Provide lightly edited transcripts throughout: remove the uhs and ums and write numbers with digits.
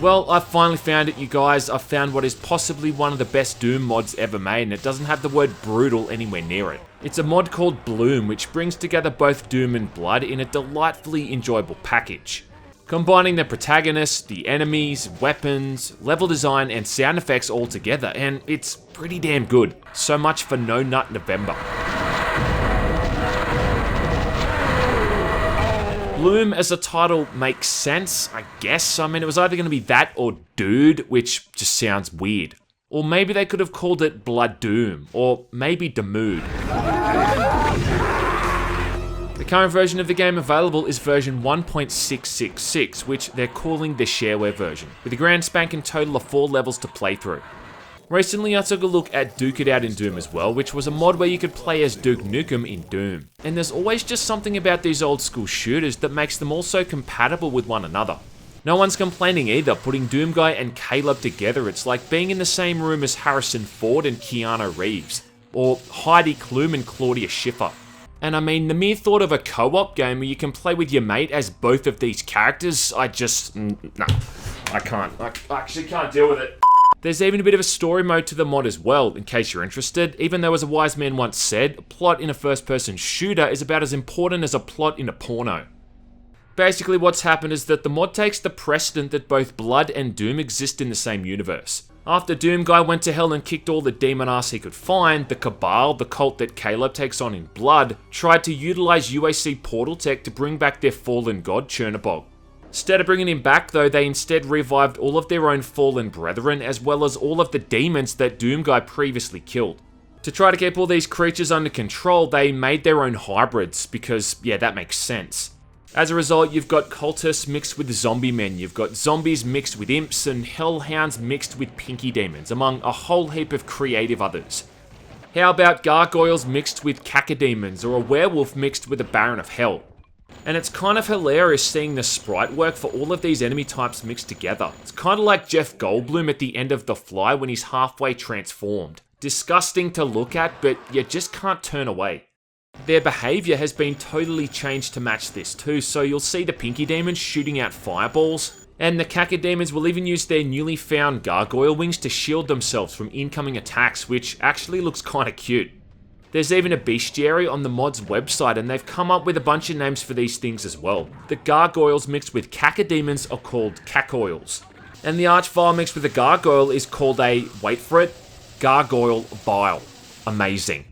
Well, I've finally found it, you guys. I've found what is possibly one of the best Doom mods ever made, and it doesn't have the word brutal anywhere near it. It's a mod called Bloom, which brings together both Doom and Blood in a delightfully enjoyable package. Combining the protagonists, the enemies, weapons, level design, and sound effects all together, and it's pretty damn good. So much for No Nut November. Bloom as a title makes sense, I guess. I mean, it was either going to be that or Dude, which just sounds weird. Or maybe they could have called it Blood Doom, or maybe Demood. The current version of the game available is version 1.666, which they're calling the Shareware version, with a grand spanking total of 4 levels to play through. Recently I took a look at Duke It Out in Doom as well, which was a mod where you could play as Duke Nukem in Doom. And there's always just something about these old school shooters that makes them all so compatible with one another. No one's complaining either, putting Doom Guy and Caleb together, it's like being in the same room as Harrison Ford and Keanu Reeves, or Heidi Klum and Claudia Schiffer. And I mean, the mere thought of a co-op game where you can play with your mate as both of these characters, I can't. I actually can't deal with it. There's even a bit of a story mode to the mod as well, in case you're interested, even though as a wise man once said, a plot in a first-person shooter is about as important as a plot in a porno. Basically what's happened is that the mod takes the precedent that both Blood and Doom exist in the same universe. After Doom Guy went to hell and kicked all the demon ass he could find, the Cabal, the cult that Caleb takes on in Blood, tried to utilize UAC portal tech to bring back their fallen god Tchernobog. Instead of bringing him back though, they instead revived all of their own fallen brethren as well as all of the demons that Doom Guy previously killed. To try to keep all these creatures under control, they made their own hybrids because, yeah, that makes sense. As a result, you've got cultists mixed with zombie men, you've got zombies mixed with imps, and hellhounds mixed with pinky demons, among a whole heap of creative others. How about gargoyles mixed with cacodemons, or a werewolf mixed with a baron of hell? And it's kind of hilarious seeing the sprite work for all of these enemy types mixed together. It's kind of like Jeff Goldblum at the end of The Fly when he's halfway transformed. Disgusting to look at, but you just can't turn away. Their behaviour has been totally changed to match this too, so you'll see the pinky demons shooting out fireballs, and the cacodemons will even use their newly found gargoyle wings to shield themselves from incoming attacks, which actually looks kinda cute. There's even a bestiary on the mod's website, and they've come up with a bunch of names for these things as well. The gargoyles mixed with cacodemons are called cacoils, and the archvile mixed with a gargoyle is called a, wait for it, gargoyle bile. Amazing.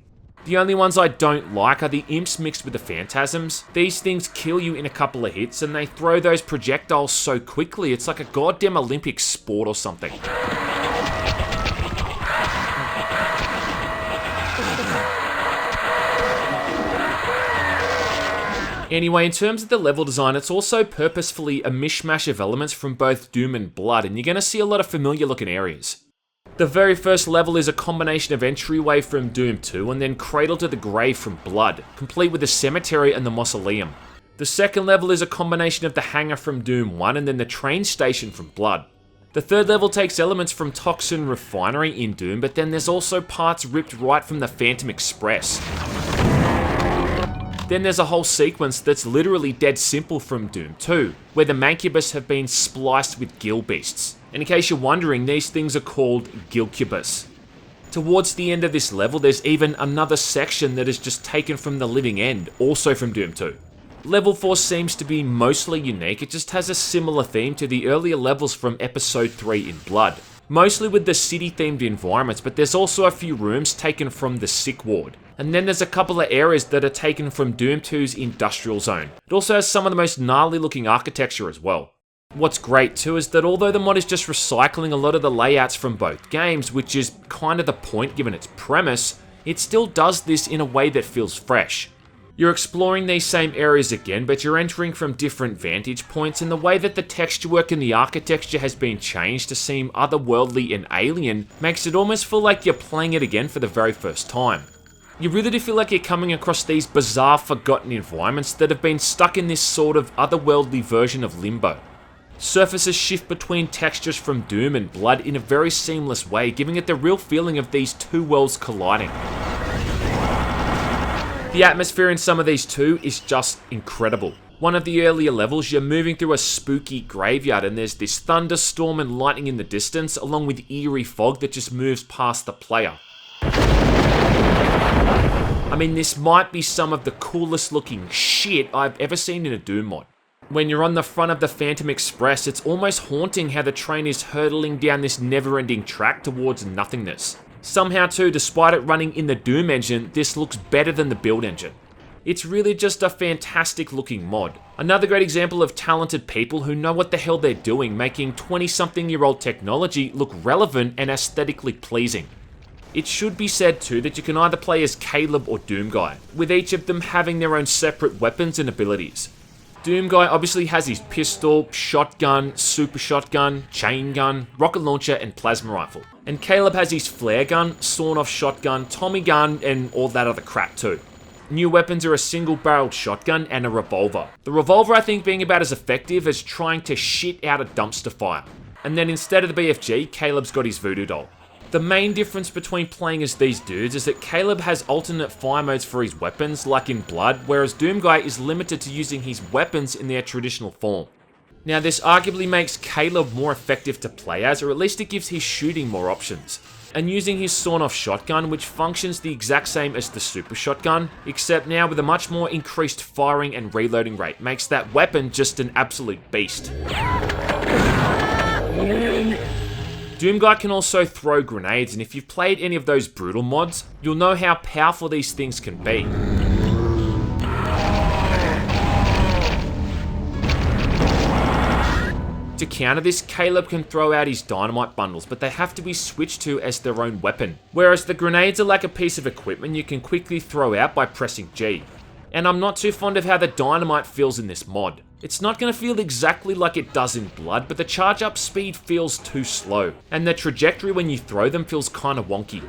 The only ones I don't like are the imps mixed with the phantasms. These things kill you in a couple of hits, and they throw those projectiles so quickly, it's like a goddamn Olympic sport or something. Anyway, in terms of the level design, it's also purposefully a mishmash of elements from both Doom and Blood, and you're going to see a lot of familiar looking areas. The very first level is a combination of entryway from Doom 2 and then Cradle to the Grave from Blood, complete with the cemetery and the mausoleum. The second level is a combination of the hangar from Doom 1 and then the train station from Blood. The third level takes elements from Toxin Refinery in Doom, but then there's also parts ripped right from the Phantom Express. Then there's a whole sequence that's literally dead simple from Doom 2, where the Mancubus have been spliced with gill beasts. And in case you're wondering, these things are called Gilcubus. Towards the end of this level, there's even another section that is just taken from the Living End, also from Doom 2. Level 4 seems to be mostly unique, it just has a similar theme to the earlier levels from Episode 3 in Blood. Mostly with the city-themed environments, but there's also a few rooms taken from the Sick Ward. And then there's a couple of areas that are taken from Doom 2's Industrial Zone. It also has some of the most gnarly looking architecture as well. What's great too is that although the mod is just recycling a lot of the layouts from both games, which is kind of the point given its premise, it still does this in a way that feels fresh. You're exploring these same areas again, but you're entering from different vantage points, and the way that the texture work and the architecture has been changed to seem otherworldly and alien makes it almost feel like you're playing it again for the very first time. You really do feel like you're coming across these bizarre, forgotten environments that have been stuck in this sort of otherworldly version of limbo. Surfaces shift between textures from Doom and Blood in a very seamless way, giving it the real feeling of these two worlds colliding. The atmosphere in some of these too is just incredible. One of the earlier levels, you're moving through a spooky graveyard and there's this thunderstorm and lightning in the distance, along with eerie fog that just moves past the player. I mean, this might be some of the coolest looking shit I've ever seen in a Doom mod. When you're on the front of the Phantom Express, it's almost haunting how the train is hurtling down this never-ending track towards nothingness. Somehow too, despite it running in the Doom engine, this looks better than the build engine. It's really just a fantastic looking mod. Another great example of talented people who know what the hell they're doing, making 20-something-year-old technology look relevant and aesthetically pleasing. It should be said too that you can either play as Caleb or Doom Guy, with each of them having their own separate weapons and abilities. Doom Guy obviously has his pistol, shotgun, super shotgun, chain gun, rocket launcher, and plasma rifle. And Caleb has his flare gun, sawn-off shotgun, Tommy gun, and all that other crap too. New weapons are a single-barreled shotgun and a revolver. The revolver I think being about as effective as trying to shit out a dumpster fire. And then instead of the BFG, Caleb's got his voodoo doll. The main difference between playing as these dudes is that Caleb has alternate fire modes for his weapons, like in Blood, whereas Doom Guy is limited to using his weapons in their traditional form. Now this arguably makes Caleb more effective to play as, or at least it gives his shooting more options. And using his sawn-off shotgun, which functions the exact same as the super shotgun, except now with a much more increased firing and reloading rate, makes that weapon just an absolute beast. Doom Guy can also throw grenades, and if you've played any of those brutal mods, you'll know how powerful these things can be. To counter this, Caleb can throw out his dynamite bundles, but they have to be switched to as their own weapon. Whereas the grenades are like a piece of equipment you can quickly throw out by pressing G. And I'm not too fond of how the dynamite feels in this mod. It's not going to feel exactly like it does in Blood, but the charge up speed feels too slow. And the trajectory when you throw them feels kinda wonky.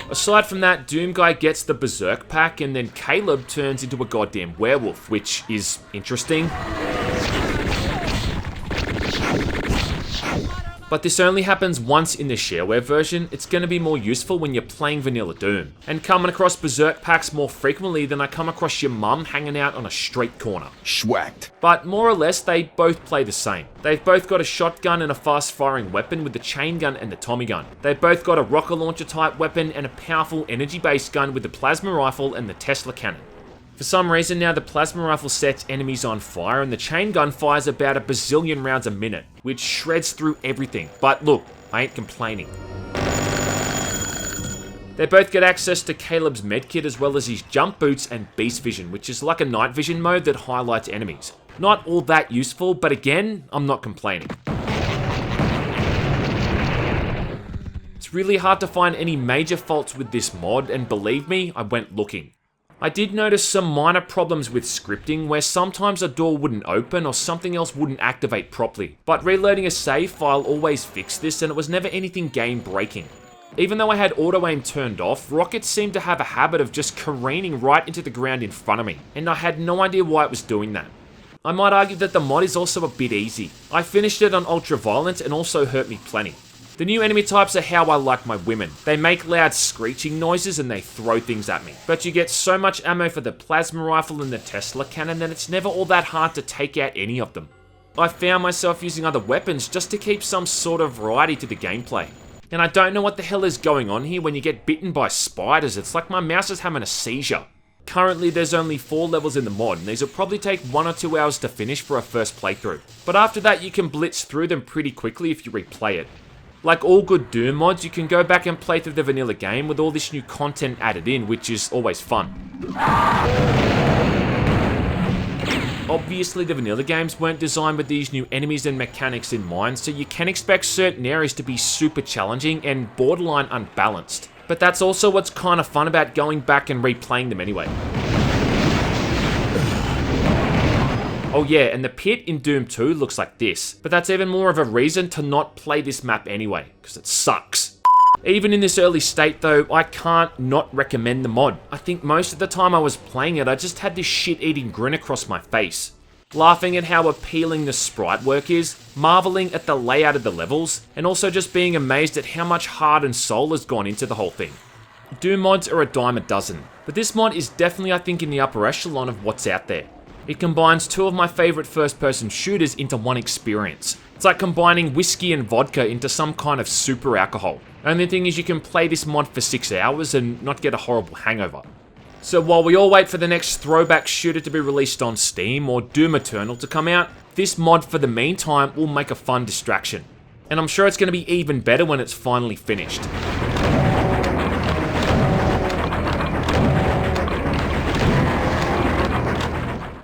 Aside from that, Doom Guy gets the Berserk pack, and then Caleb turns into a goddamn werewolf, which is interesting. But this only happens once in the Shareware version. It's going to be more useful when you're playing vanilla Doom. And coming across Berserk packs more frequently than I come across your mum hanging out on a street corner. Schwacked. But more or less, they both play the same. They've both got a shotgun and a fast-firing weapon with the chain gun and the Tommy gun. They've both got a rocket launcher type weapon and a powerful energy-based gun with the plasma rifle and the Tesla cannon. For some reason now, the plasma rifle sets enemies on fire, and the chain gun fires about a bazillion rounds a minute, which shreds through everything. But look, I ain't complaining. They both get access to Caleb's medkit as well as his jump boots and beast vision, which is like a night vision mode that highlights enemies. Not all that useful, but again, I'm not complaining. It's really hard to find any major faults with this mod, and believe me, I went looking. I did notice some minor problems with scripting, where sometimes a door wouldn't open or something else wouldn't activate properly, but reloading a save file always fixed this, and it was never anything game breaking. Even though I had auto aim turned off, rockets seemed to have a habit of just careening right into the ground in front of me, and I had no idea why it was doing that. I might argue that the mod is also a bit easy. I finished it on ultra violent and also hurt me plenty. The new enemy types are how I like my women. They make loud screeching noises and they throw things at me. But you get so much ammo for the plasma rifle and the Tesla cannon that it's never all that hard to take out any of them. I found myself using other weapons just to keep some sort of variety to the gameplay. And I don't know what the hell is going on here when you get bitten by spiders. It's like my mouse is having a seizure. Currently there's only 4 levels in the mod, and these will probably take 1 or 2 hours to finish for a first playthrough. But after that you can blitz through them pretty quickly if you replay it. Like all good Doom mods, you can go back and play through the vanilla game with all this new content added in, which is always fun. Obviously, the vanilla games weren't designed with these new enemies and mechanics in mind, so you can expect certain areas to be super challenging and borderline unbalanced. But that's also what's kind of fun about going back and replaying them anyway. Oh yeah, and the pit in Doom 2 looks like this, but that's even more of a reason to not play this map anyway, because it sucks. Even in this early state though, I can't not recommend the mod. I think most of the time I was playing it, I just had this shit-eating grin across my face. Laughing at how appealing the sprite work is, marveling at the layout of the levels, and also just being amazed at how much heart and soul has gone into the whole thing. Doom mods are a dime a dozen, but this mod is definitely, I think, in the upper echelon of what's out there. It combines two of my favourite first-person shooters into one experience. It's like combining whiskey and vodka into some kind of super alcohol. Only thing is you can play this mod for 6 hours and not get a horrible hangover. So while we all wait for the next throwback shooter to be released on Steam or Doom Eternal to come out, this mod for the meantime will make a fun distraction. And I'm sure it's going to be even better when it's finally finished.